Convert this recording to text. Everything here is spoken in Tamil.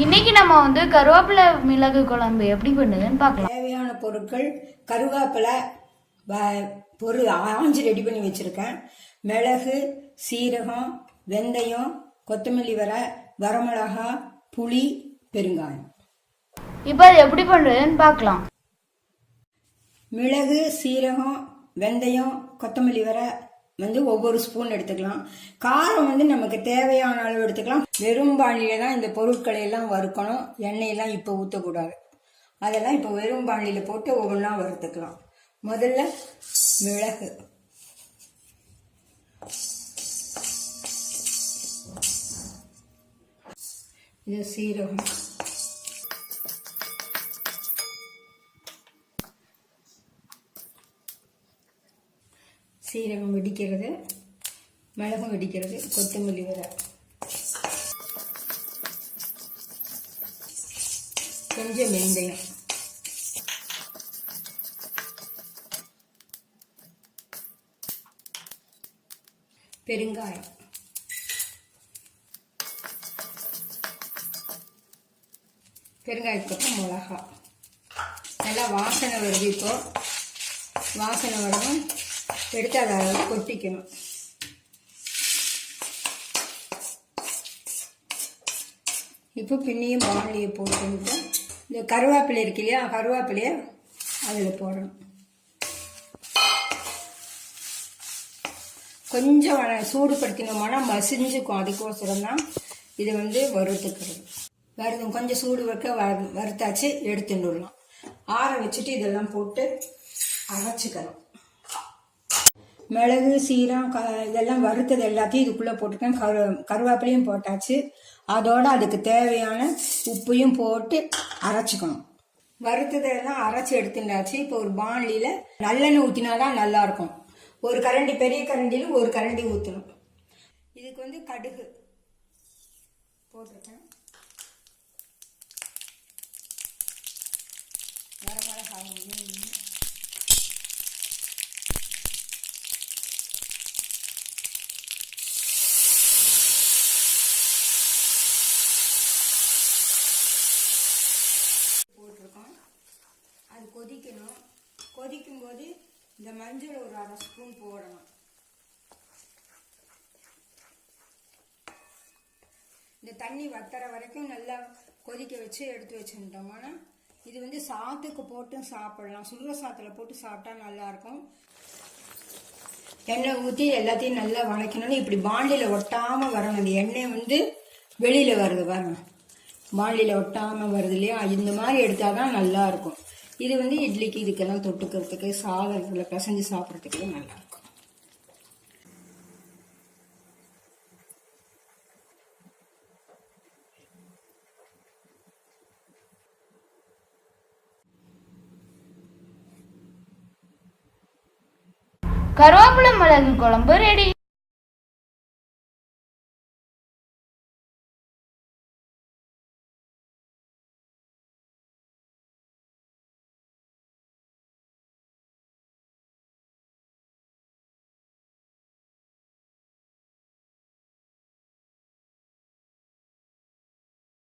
இன்னைக்கு நம்ம கருவேப்பிலை மிளகு குழம்பு எப்படி பண்ணுதுன்னு பார்க்கலாம். தேவையான பொருட்கள் கருவேப்பிலை பொருள் ஆஞ்சி ரெடி பண்ணி வச்சிருக்கேன். மிளகு, சீரகம், வெந்தயம், கொத்தமல்லி வரமிளகா, புளி, பெருங்காயம். இப்போ அது எப்படி பண்றதுன்னு பார்க்கலாம். மிளகு, சீரகம், வெந்தயம், கொத்தமல்லி ஒவ்வொரு ஸ்பூன் எடுத்துக்கலாம். காரம் நமக்கு தேவையான அளவு எடுத்துக்கலாம். வெறும் பாணியில தான் இந்த பொருட்களை எல்லாம் வறுக்கணும். எண்ணெயெல்லாம் இப்போ ஊற்றக்கூடாது. அதெல்லாம் இப்போ வெறும் பாணியில போட்டு ஒவ்வொன்றா வறுத்துக்கலாம். முதல்ல மிளகு, இது சீரகம், சீரகம் வெடிக்கிறது, மிளகும் வெடிக்கிறது, கொத்தமல்லி கொஞ்சம் வெந்தயம், பெருங்காயம், பெருங்காயத்துக்கு மிளகா. நல்லா வாசனை வருது. இப்போ வாசனை வரவும் எடுத்து அதை கொட்டிக்கணும். இப்போ பின்னியும் பாண்டியை போட்டு இந்த கருவேப்பிலை இருக்கு இல்லையா, கருவேப்பிலையை அதில் போடணும். கொஞ்சம் சூடுபடுத்தினோம்னா மசிஞ்சுக்கும். அதுக்கோசரம் தான் இது வறுத்துக்கிறது. கொஞ்சம் சூடு வறுத்தாச்சு எடுத்துடலாம். ஆற வச்சுட்டு இதெல்லாம் போட்டு அரைச்சிக்கலாம். மிளகு, சீரம் இதெல்லாம் வறுத்தது எல்லாத்தையும் இதுக்குள்ளே போட்டுட்டேன். கருவேப்பிலையும் போட்டாச்சு. அதோட அதுக்கு தேவையான உப்பையும் போட்டு அரைச்சிக்கணும். வறுத்ததெல்லாம் அரைச்சி எடுத்துட்டாச்சு. இப்போ ஒரு பாண்டியில் நல்லெண்ணெய் ஊற்றினாதான் நல்லா இருக்கும். ஒரு கரண்டி, பெரிய கரண்டியில் ஒரு கரண்டி ஊற்றணும். இதுக்கு கடுகு போட்டிருக்கேன். வரமிளகாய், போட்டிருக்கோம். அது கொதிக்கணும். கொதிக்கும் போது இந்த மஞ்சள் ஒரு அரை ஸ்பூன் போடணும். இந்த தண்ணி வத்துற வரைக்கும் நல்லா கொதிக்க வச்சு எடுத்து வச்சுட்டோம்னா இது சாத்துக்கு போட்டு சாப்பிடலாம். சுடுற சாத்துல போட்டு சாப்பிட்டா நல்லா இருக்கும். எண்ணெய் ஊற்றி எல்லாத்தையும் நல்லா வதக்கணும்னு இப்படி பாண்டியில ஒட்டாம வரணும். இந்த எண்ணெய் வெளியில வருது பாருங்க. பாண்டியில ஒட்டாம வருது இல்லையா, இந்த மாதிரி எடுத்தாதான் நல்லா இருக்கும். இது இட்லிக்கு இதுக்கெல்லாம் தொட்டுக்கிறதுக்கு, சாதத்துல பிசைஞ்சு சாப்பிட்றதுக்கு நல்லா இருக்கும். கருவேப்பிலை மிளகு குழம்பு ரெடி.